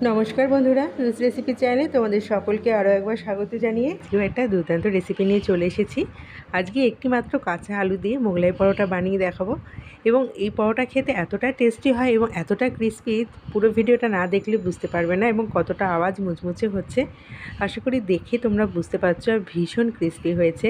নমস্কার বন্ধুরা, rich recipe চ্যানেলে তোমাদের সকলকে আরও একবার স্বাগত জানিয়ে একটা দুর্দান্ত রেসিপি নিয়ে চলে এসেছি। আজকে একটি মাত্র কাঁচা আলু দিয়ে মোগলাই পরোটা বানিয়ে দেখাবো এবং এই পরোটা খেতে এতটা টেস্টি হয় এবং এতটা ক্রিস্পি, পুরো ভিডিওটা না দেখলে বুঝতে পারবে না এবং কতটা আওয়াজ মুচমুচে হচ্ছে। আশা করি দেখে তোমরা বুঝতে পারছো আর ভীষণ ক্রিস্পি হয়েছে।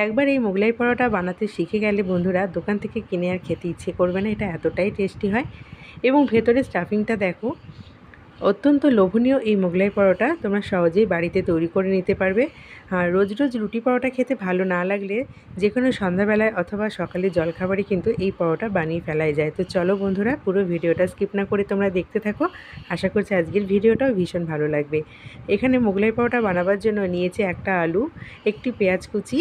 একবার এই মোগলাই পরোটা বানাতে শিখে গেলে বন্ধুরা দোকান থেকে কিনে আর খেতে ইচ্ছে করবে না, এটা এতটাই টেস্টি হয়। এবং ভেতরে স্টাফিংটা দেখো, অত্যন্ত লোভনীয়। এই মোগলাই পরোটা তোমরা সহজেই বাড়িতে তৈরি করে নিতে পারবে। আর রোজ রোজ রুটি পরোটা খেতে ভালো না লাগলে যে কোনো সন্ধ্যাবেলায় অথবা সকালে জলখাবারে কিন্তু এই পরোটা বানিয়ে ফেলাই যায়। তো চলো বন্ধুরা, পুরো ভিডিওটা স্কিপ না করে তোমরা দেখতে থাকো। আশা করছি আজকের ভিডিওটাও ভীষণ ভালো লাগবে। এখানে মোগলাই পরোটা বানাবার জন্য নিয়েছি একটা আলু, একটি পেঁয়াজ কুচি,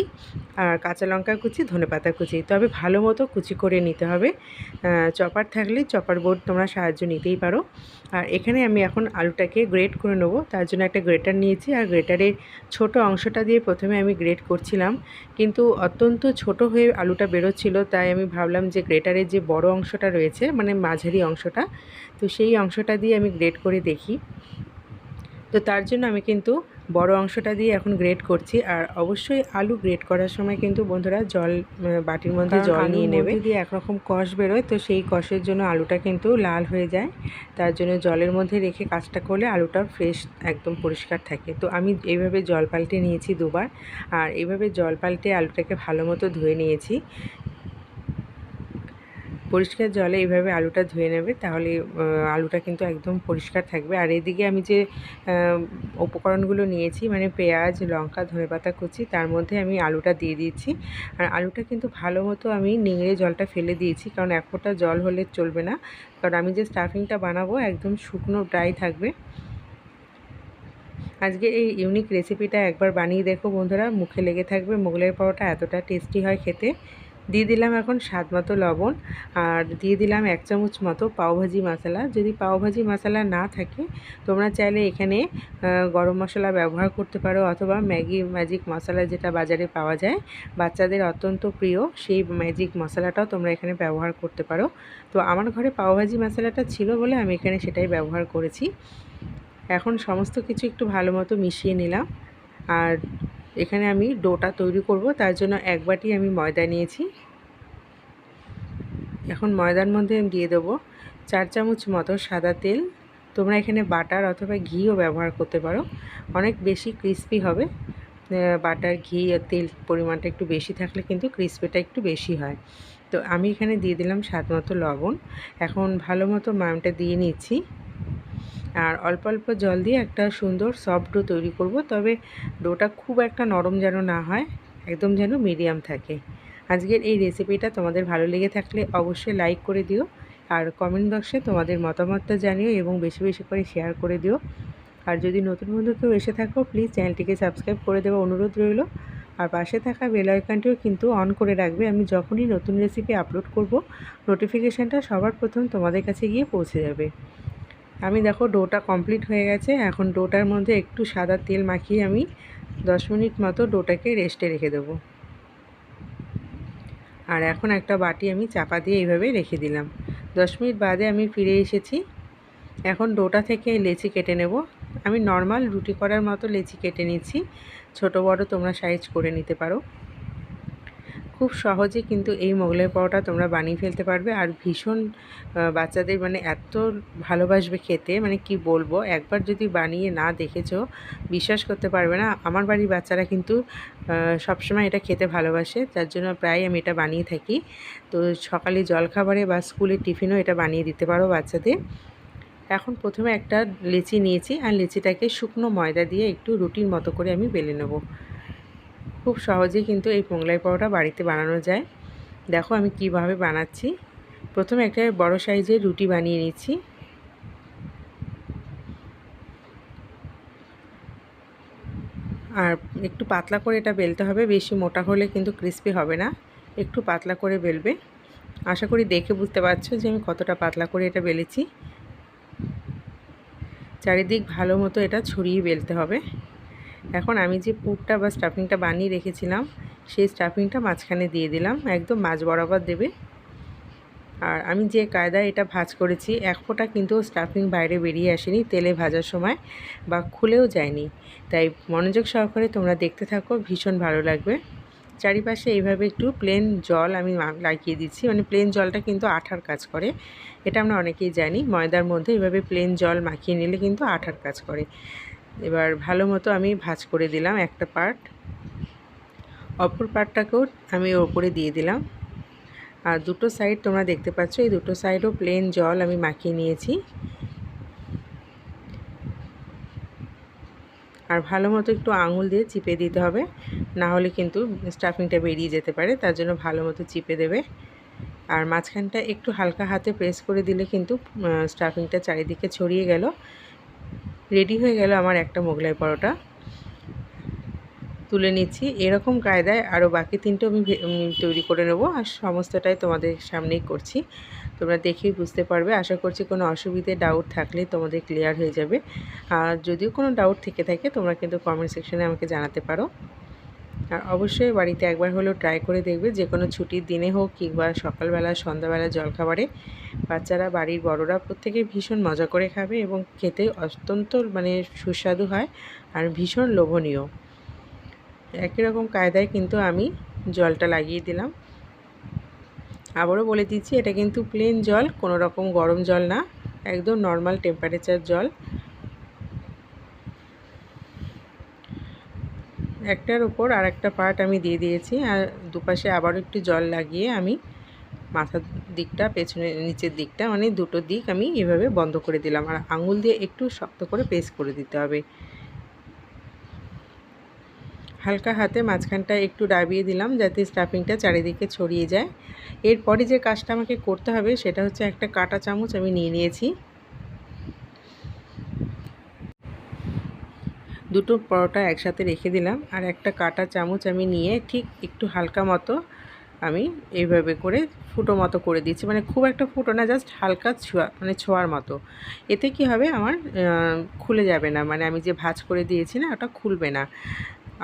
আর কাঁচা লঙ্কা কুচি, ধনেপাতা কুচি। তবে ভালো মতো কুচি করে নিতে হবে। চপার থাকলে চপার বোর্ড তোমরা সাহায্য নিতেই পারো। আর এখানে আমি এখন আলুটাকে গ্রেট করে নেব, তার জন্য একটা গ্রেটার নিয়েছি। আর গ্রেটারের ছোট অংশটা দিয়ে প্রথমে আমি গ্রেট করছিলাম, কিন্তু অত্যন্ত ছোট হয়ে আলুটা বেরোচ্ছিল, তাই আমি ভাবলাম যে গ্রেটারের যে বড় অংশটা রয়েছে, মানে মাঝারি অংশটা, তো সেই অংশটা দিয়ে আমি গ্রেট করে দেখি। তো তার জন্য আমি কিন্তু বড় অংশটা দিয়ে এখন গ্রেট করছি। আর অবশ্যই আলু গ্রেট করার সময় কিন্তু বন্ধুরা জল, বাটির মধ্যে জল নিয়ে নেবে। যদি একরকম কষ বেরোয় তো সেই কষের জন্য আলুটা কিন্তু লাল হয়ে যায়, তার জন্য জলের মধ্যে রেখে কাজটা করলে আলুটা ফ্রেশ একদম পরিষ্কার থাকে। তো আমি এইভাবে জল পাল্টে নিয়েছি দুবার, আর এইভাবে জল পাল্টে আলুটাকে ভালো মতো ধুয়ে নিয়েছি। পরিষ্কার জলে এইভাবে আলুটা ধুয়ে নেবে, তাহলে আলুটা কিন্তু একদম পরিষ্কার থাকবে। আর এদিকে আমি যে উপকরণগুলো নিয়েছি, মানে পেঁয়াজ, লঙ্কা, ধনেপাতা কুচি, তার মধ্যে আমি আলুটা দিয়ে দিয়েছি। আর আলুটা কিন্তু ভালো মতো আমি নিংড়ে জলটা ফেলে দিয়েছি, কারণ এক ফোঁটা জল হলে চলবে না, কারণ আমি যে স্টাফিংটা বানাবো একদম শুকনো ড্রাই থাকবে। আজকে এই ইউনিক রেসিপিটা একবার বানিয়ে দেখো বন্ধুরা, মুখে লেগে থাকবে। মোগলাই পরোটা এতটা টেস্টি হয় খেতে। দিয়ে দিলাম এখন স্বাদ মতো লবণ, আর দিয়ে দিলাম 1 চামচ মতো পাওভাজি মশলা। যদি পাওভাজি মশলা না থাকে তোমরা চাইলে এখানে গরম মশলা ব্যবহার করতে পারো, অথবা ম্যাগি ম্যাজিক মশলা যেটা বাজারে পাওয়া যায়, বাচ্চাদের অত্যন্ত প্রিয়, সেই ম্যাজিক মশলাটাও তোমরা এখানে ব্যবহার করতে পারো। তো আমার ঘরে পাওভাজি মশলাটা ছিল বলে আমি এখানে সেটাই ব্যবহার করেছি। এখন সমস্ত কিছু একটু ভালো মতো মিশিয়ে নিলাম। আর এখানে আমি ডোটা তৈরি করব, তার জন্য 1 বাটি আমি ময়দা নিয়েছি। এখন ময়দার মধ্যে আমি দিয়ে দেবো 4 চামচ মতো সাদা তেল। তোমরা এখানে বাটার অথবা ঘিও ব্যবহার করতে পারো, অনেক বেশি ক্রিস্পি হবে। বাটার, ঘি আর তেল পরিমাণটা একটু বেশি থাকলে কিন্তু ক্রিস্পিটা একটু বেশি হয়। তো আমি এখানে দিয়ে দিলাম স্বাদ মতো লবণ। এখন ভালো মতো ময়ামটা দিয়ে নিচ্ছি, আর অল্প অল্প জল দিয়ে একটা সুন্দর সফট ডো তৈরি করব। তবে ডোটা খুব একটা নরম যেন না হয়, একদম যেন মিডিয়াম থাকে। আজকের এই রেসিপিটা তোমাদের ভালো লেগে থাকলে অবশ্যই লাইক করে দিও, আর কমেন্ট বক্সে তোমাদের মতামতটা জানিও এবং বেশি বেশি করে শেয়ার করে দিও। আর যদি নতুন বন্ধু কেউ এসে থাকো প্লিজ চ্যানেলটিকে সাবস্ক্রাইব করে দেওয়া অনুরোধ রইল। আর পাশে থাকা বেল আইকনটিও কিন্তু অন করে রাখবে, আমি যখনই নতুন রেসিপি আপলোড করব নোটিফিকেশানটা সবার প্রথম তোমাদের কাছে গিয়ে পৌঁছে যাবে। আমি দেখো ডোটা কমপ্লিট হয়ে গেছে। এখন ডোটার মধ্যে একটু সাদা তেল মাখিয়ে আমি 10 মিনিট মতো ডোটাকে রেস্টে রেখে দেবো। আর এখন একটা বাটি আমি চাপা দিয়ে এইভাবে রেখে দিলাম। 10 মিনিট বাদে আমি ফিরে এসেছি। এখন ডোটা থেকে লেচি কেটে নেব। আমি নর্মাল রুটি করার মতো লেচি কেটে নিচ্ছি, ছোট বড় তোমরা সাইজ করে নিতে পারো। খুব সহজে কিন্তু এই মোগলাই পরোটা তোমরা বানিয়ে ফেলতে পারবে। আর ভীষণ বাচ্চাদের মানে এত ভালোবাসবে খেতে, মানে কি বলবো, একবার যদি বানিয়ে না দেখেছো বিশ্বাস করতে পারবে না। আমার বাড়ির বাচ্চারা কিন্তু সবসময় এটা খেতে ভালোবাসে, যার জন্য প্রায় আমি এটা বানিয়ে থাকি। তো সকালে জলখাবারে বা স্কুলের টিফিনও এটা বানিয়ে দিতে পারো বাচ্চাদের। এখন প্রথমে একটা লেচি নিয়েছি, আর লেচিটাকে শুকনো ময়দা দিয়ে একটু রুটির মতো করে আমি বেলে নেব। খুব সহজেই কিন্তু এই মোগলাই পরোটা বাড়িতে বানানো যায়। দেখো আমি কিভাবে বানাচ্ছি। প্রথমে একটা বড় সাইজের রুটি বানিয়ে নিচ্ছি। আর একটু পাতলা করে এটা বেলতে হবে, বেশি মোটা হলে কিন্তু ক্রিস্পি হবে না। একটু পাতলা করে বেলবে। আশা করি দেখে বুঝতে পারছো যে আমি কতটা পাতলা করে এটা বেলেছি। চারিদিক ভালো মতো এটা ছড়িয়ে বেলতে হবে। এখন আমি যে পুরটা বা স্টাফিংটা বানিয়ে রেখেছিলাম সেই স্টাফিংটা মাঝখানে দিয়ে দিলাম, একদম মাঝ বরাবর দেবে। আর আমি যে কায়দায় এটা ভাজ করেছি, এক ফোঁটা কিন্তু স্টাফিং বাইরে বেরিয়ে আসেনি তেলে ভাজার সময়, বা খুলেও যায়নি। তাই মনোযোগ সহকারে তোমরা দেখতে থাকো, ভীষণ ভালো লাগবে। চারিপাশে এইভাবে একটু প্লেন জল আমি লাগিয়ে দিচ্ছি, মানে প্লেন জলটা কিন্তু আঠার কাজ করে, এটা আমরা অনেকেই জানি। ময়দার মধ্যে এইভাবে প্লেন জল মাখিয়ে নিলে কিন্তু আঠার কাজ করে। এবার ভালো মতো আমি ভাজ করে দিলাম একটা পার্ট, অপর পার্টটাকেও আমি ওপরে দিয়ে দিলাম। আর দুটো সাইড তোমরা দেখতে পাচ্ছ, এই দুটো সাইডও প্লেন জল আমি মাখিয়ে নিয়েছি। আর ভালো মতো একটু আঙুল দিয়ে চিপে দিতে হবে, না হলে কিন্তু স্টাফিংটা বেরিয়ে যেতে পারে, তার জন্য ভালো মতো চিপে দেবে। আর মাঝখানটা একটু হালকা হাতে প্রেস করে দিলে কিন্তু স্টাফিংটা চারিদিকে ছড়িয়ে গেল। রেডি হয়ে গেল আমার একটা মোগলাই পরোটা। তুলে নিচ্ছি। এরকম কায়দায় আরও বাকি তিনটেও আমি তৈরি করে নেব, আর সমস্তটাই তোমাদের সামনেই করছি, তোমরা দেখেই বুঝতে পারবে। আশা করছি কোনো অসুবিধে ডাউট থাকলে তোমাদের ক্লিয়ার হয়ে যাবে। আর যদিও কোনো ডাউট থেকে থাকে তোমরা কিন্তু কমেন্ট সেকশনে আমাকে জানাতে পারো। আর অবশ্যই বাড়িতে একবার হলেও ট্রাই করে দেখবে, যে কোনো ছুটির দিনে হোক কিংবা সকালবেলা সন্ধ্যাবেলা জলখাবারে। বাচ্চারা, বাড়ির বড়রা প্রত্যেকে ভীষণ মজা করে খাবে এবং খেতে অত্যন্ত সুস্বাদু হয় আর ভীষণ লোভনীয়। একই রকম কায়দায় কিন্তু আমি জলটা লাগিয়ে দিলাম। আবারও বলে দিচ্ছি, এটা কিন্তু প্লেন জল, কোনো রকম গরম জল না, একদম নর্মাল টেম্পারেচার জল। একটার উপর আর একটা পার্ট আমি দিয়ে দিয়েছি, আর দুপাশে আবারও একটু জল লাগিয়ে আমি মাথার দিকটা, পেছনে নিচের দিকটা, মানে দুটো দিক আমি এভাবে বন্ধ করে দিলাম। আর আঙুল দিয়ে একটু শক্ত করে প্রেস করে দিতে হবে। হালকা হাতে মাঝখানটা একটু ডাবিয়ে দিলাম যাতে স্টাফিংটা চারিদিকে ছড়িয়ে যায়। এরপরে যে কাজটা আমাকে করতে হবে সেটা হচ্ছে, একটা কাঁটা চামচ আমি নিয়ে নিয়েছি। দুটো পরোটা একসাথে রেখে দিলাম, আর একটা কাঁটা চামচ আমি নিয়ে ঠিক একটু হালকা মতো আমি এইভাবে করে ফুটো মতো করে দিচ্ছি, মানে খুব একটা ফুটো না, জাস্ট হালকা ছোঁয়া, মানে ছোঁয়ার মতো। এতে কি হবে, আমার খুলে যাবে না, মানে আমি যে ভাঁজ করে দিয়েছি না, ওটা খুলবে না।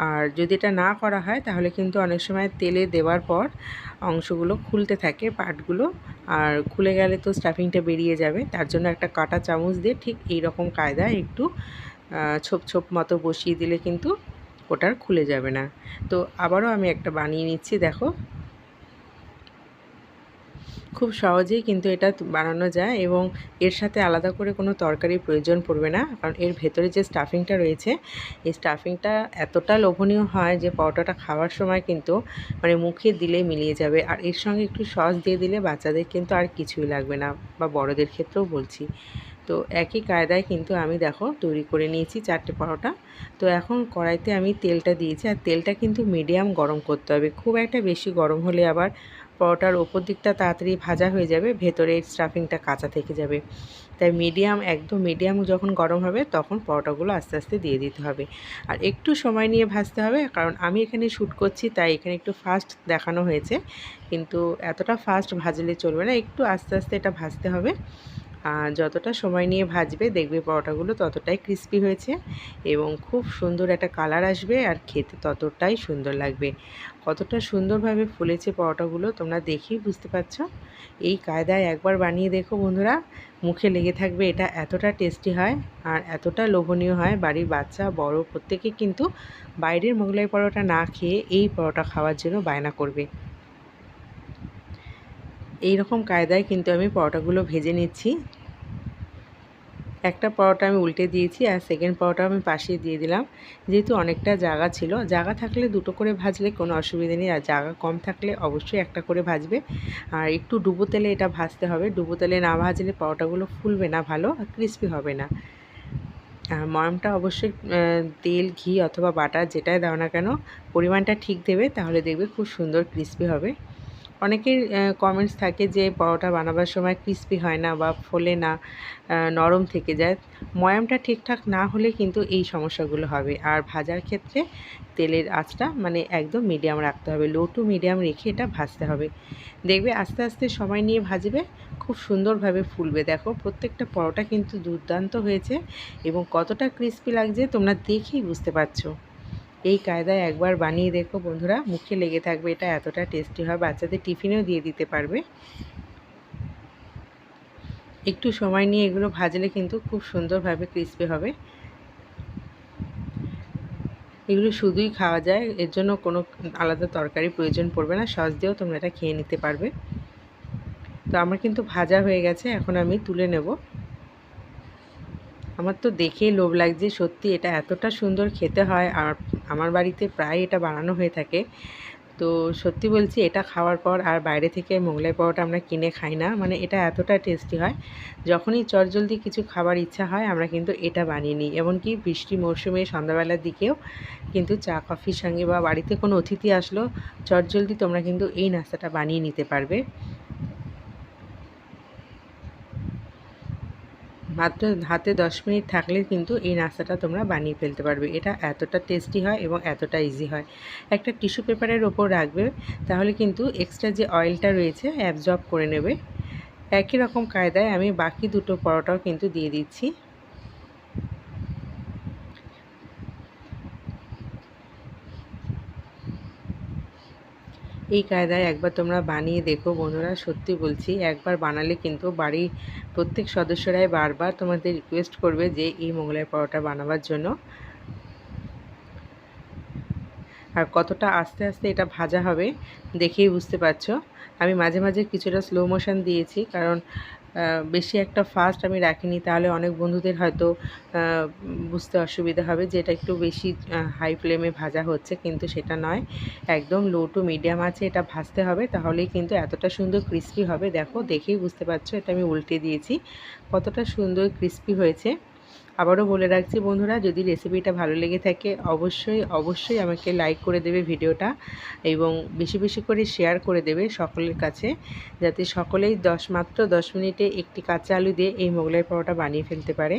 আর যদি এটা না করা হয় তাহলে কিন্তু অনেক সময় তেলে দেওয়ার পর অংশগুলো খুলতে থাকে, পার্টগুলো, আর খুলে গেলে তো স্টাফিংটা বেরিয়ে যাবে। তার জন্য একটা কাঁটা চামচ দিয়ে ঠিক এই রকম কায়দায় একটু ছোপ ছোপ মতো বসিয়ে দিলে কিন্তু ওটার খুলে যাবে না। তো আবারও আমি একটা বানিয়ে নিচ্ছি, দেখো খুব সহজেই কিন্তু এটা বানানো যায়, এবং এর সাথে আলাদা করে কোনো তরকারির প্রয়োজন পড়বে না, কারণ এর ভেতরে যে স্টাফিংটা রয়েছে, এই স্টাফিংটা এতটা লোভনীয় হয় যে পরোটাটা খাওয়ার সময় কিন্তু মুখে দিলে মিলিয়ে যাবে। আর এর সঙ্গে একটু সস দিয়ে দিলে বাচ্চাদের কিন্তু আর কিছুই লাগবে না, বা বড়দের ক্ষেত্রেও বলছি। তো একই কায়দায় কিন্তু আমি দেখো তৈরি করে নিয়েছি 4টে পরোটা। তো এখন কড়াইতে আমি তেলটা দিয়েছি, আর তেলটা কিন্তু মিডিয়াম গরম করতে হবে, খুব একটা বেশি গরম হলে আবার পরোটার ওপর দিকটা তাড়াতাড়ি ভাজা হয়ে যাবে, ভেতরের স্টাফিংটা কাঁচা থেকে যাবে। তাই মিডিয়াম, একদম মিডিয়াম যখন গরম হবে তখন পরোটাগুলো আস্তে আস্তে দিয়ে দিতে হবে। আর একটু সময় নিয়ে ভাজতে হবে, কারণ আমি এখানে শ্যুট করছি তাই এখানে একটু ফাস্ট দেখানো হয়েছে, কিন্তু এতটা ফাস্ট ভাজলে চলবে না, একটু আস্তে আস্তে এটা ভাজতে হবে। যতটা সময় নিয়ে ভাজবে দেখবে পরোটাগুলো ততটাই ক্রিস্পি হয়েছে এবং খুব সুন্দর একটা কালার আসবে, আর খেতে ততটাই সুন্দর লাগবে। কতটা সুন্দরভাবে ফুলেছে পরোটাগুলো তোমরা দেখেই বুঝতে পারছো। এই কায়দায় একবার বানিয়ে দেখো বন্ধুরা, মুখে লেগে থাকবে। এটা এতটা টেস্টি হয় আর এতটা লোভনীয় হয়, বাড়ির বাচ্চা বড় প্রত্যেকে কিন্তু বাইরের মোগলাই পরোটা না খেয়ে এই পরোটা খাওয়ার জন্য বায়না করবে। এই রকম কায়দায় কিন্তু আমি পরোটাগুলো ভেজে নিচ্ছি। একটা পরোটা আমি উল্টে দিয়েছি, আর সেকেন্ড পরোটা আমি পাশে দিয়ে দিলাম। যেহেতু অনেকটা জায়গা ছিল, জায়গা থাকলে দুটো করে ভাজলে কোনো অসুবিধা নেই, আর জায়গা কম থাকলে অবশ্যই একটা করে ভাজবে। আর একটু ডুবো তেলে এটা ভাজতে হবে, ডুবো তেলে না ভাজলে পরোটাগুলো ফুলবে না ভালো, আর ক্রিস্পি হবে না। আর ময়ামটা অবশ্যই তেল, ঘি অথবা বাটার যেটাই দাও না কেন পরিমাণটা ঠিক দেবে, তাহলে দেখবে খুব সুন্দর ক্রিস্পি হবে। অনেকের কমেন্টস থাকে যে পরোটা বানাবার সময় ক্রিস্পি হয় না বা ফোলে না, নরম থেকে যায়। ময়ামটা ঠিকঠাক না হলে কিন্তু এই সমস্যাগুলো হবে। আর ভাজার ক্ষেত্রে তেলের আঁচটা একদম মিডিয়াম রাখতে হবে, লো টু মিডিয়াম রেখে এটা ভাজতে হবে। দেখবে আস্তে আস্তে সময় নিয়ে ভাজবে, খুব সুন্দরভাবে ফুলবে। দেখো প্রত্যেকটা পরোটা কিন্তু দুর্দান্ত হয়েছে এবং কতটা ক্রিস্পি লাগছে তোমরা দেখেই বুঝতে পারছো। এই কায়দায় একবার বানিয়ে দেখো বন্ধুরা, মুখে লেগে থাকবে, এটা এতটা টেস্টি হয়, বাচ্চাদের টিফিনেও দিয়ে দিতে পারবে। একটু সময় নিয়ে এগুলো ভাজলে কিন্তু খুব সুন্দরভাবে ক্রিস্পি হবে। এগুলো শুধুই খাওয়া যায়, এর জন্য কোনো আলাদা তরকারি প্রয়োজন পড়বে না, সস দিয়েও তোমরা এটা খেয়ে নিতে পারবে। তো আমার কিন্তু ভাজা হয়ে গেছে, এখন আমি তুলে নেব। আমার তো দেখেই লোভ লাগছে, সত্যি এটা এতটা সুন্দর খেতে হয়। আর আমার বাড়িতে প্রায় এটা বানানো হয়ে থাকে। তো সত্যি বলছি, এটা খাওয়ার পর আর বাইরে থেকে মোগলাই পরোটা আমরা কিনে খাই না, মানে এটা এতটা টেস্টি হয়। যখনই চটজলদি কিছু খাবার ইচ্ছা হয় আমরা কিন্তু এটা বানিয়ে নিই। এমনকি বৃষ্টি মরশুমে সন্ধ্যাবেলার দিকেও কিন্তু চা কফির সঙ্গে বা বাড়িতে কোনো অতিথি আসলো, চটজলদি তোমরা কিন্তু এই নাস্তাটা বানিয়ে নিতে পারবে। মাত্র হাতে 10 মিনিট থাকলে কিন্তু এই নাস্তাটা তোমরা বানিয়ে ফেলতে পারবে। এটা এতটা টেস্টি হয় এবং এতটা ইজি হয়। একটা টিস্যু পেপারের ওপর রাখবে, তাহলে কিন্তু এক্সট্রা যে অয়েলটা রয়েছে অ্যাবজর্ব করে নেবে। একই রকম কায়দায় আমি বাকি দুটো পরোটাও কিন্তু দিয়ে দিচ্ছি। এই কায়দায় একবার তোমরা বানিয়ে দেখো বন্ধুরা, সত্যি বলছি, একবার বানালে কিন্তু বাড়ির প্রত্যেক সদস্যরাই বারবার তোমাদের রিকোয়েস্ট করবে যে এই মোগলাই পরোটা বানাবার জন্য। আর কতটা আস্তে আস্তে এটা ভাজা হবে দেখেই বুঝতে পারছো। আমি মাঝে মাঝে কিছুটা স্লো মোশন দিয়েছি, কারণ বেশি একটা ফাস্ট আমি রাখিনি, তাহলে অনেক বন্ধুদের হয়তো বুঝতে অসুবিধা হবে যে এটা একটু বেশি হাই ফ্লেমে ভাজা হচ্ছে, কিন্তু সেটা নয়। একদম লো টু মিডিয়াম আছে এটা ভাজতে হবে, তাহলেই কিন্তু এতটা সুন্দর ক্রিস্পি হবে। দেখো, দেখেই বুঝতে পারছো, এটা আমি উল্টে দিয়েছি, কতটা সুন্দর ক্রিস্পি হয়েছে। আবারও বলে রাখছি বন্ধুরা, যদি রেসিপিটা ভালো লেগে থাকে অবশ্যই আমাকে লাইক করে দেবে ভিডিওটা, এবং বেশি বেশি করে শেয়ার করে দেবে সকলের কাছে, যাতে সকলেই মাত্র 10 মিনিটে একটি কাঁচা আলু দিয়ে এই মোগলাই পরোটা বানিয়ে ফেলতে পারে।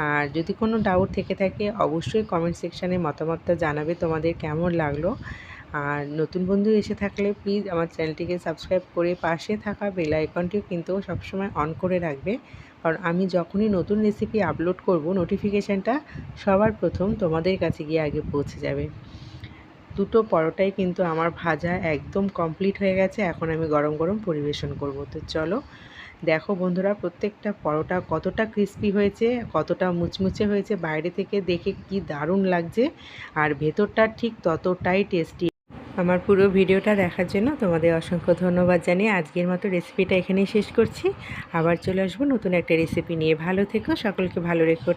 আর যদি কোনো ডাউট থেকে থাকে অবশ্যই কমেন্ট সেকশানে মতামতটা জানাবে তোমাদের কেমন লাগলো। আর নতুন বন্ধু এসে থাকলে প্লিজ আমার চ্যানেলটিকে সাবস্ক্রাইব করে পাশে থাকা বেল আইকনটিও কিন্তু সবসময় অন করে রাখবে, কারণ আমি যখনই নতুন রেসিপি আপলোড করব নোটিফিকেশানটা সবার প্রথম তোমাদের কাছে গিয়ে আগে পৌঁছে যাবে। দুটো পরোটাই কিন্তু আমার ভাজা একদম কমপ্লিট হয়ে গেছে, এখন আমি গরম গরম পরিবেশন করব। তো চলো দেখো বন্ধুরা, প্রত্যেকটা পরোটা কতটা ক্রিস্পি হয়েছে, কতটা মুচমুচে হয়েছে, বাইরে থেকে দেখে কি দারুণ লাগছে, আর ভেতরটা ঠিক ততটাই টেস্টি। আমার পুরো ভিডিওটা দেখার জন্য তোমাদের অসংখ্য ধন্যবাদ জানিয়ে আজকের মতো রেসিপিটা এখানেই শেষ করছি। আবার চলে আসবো নতুন একটা রেসিপি নিয়ে। ভালো থেকো, সকলকে ভালো রেখো।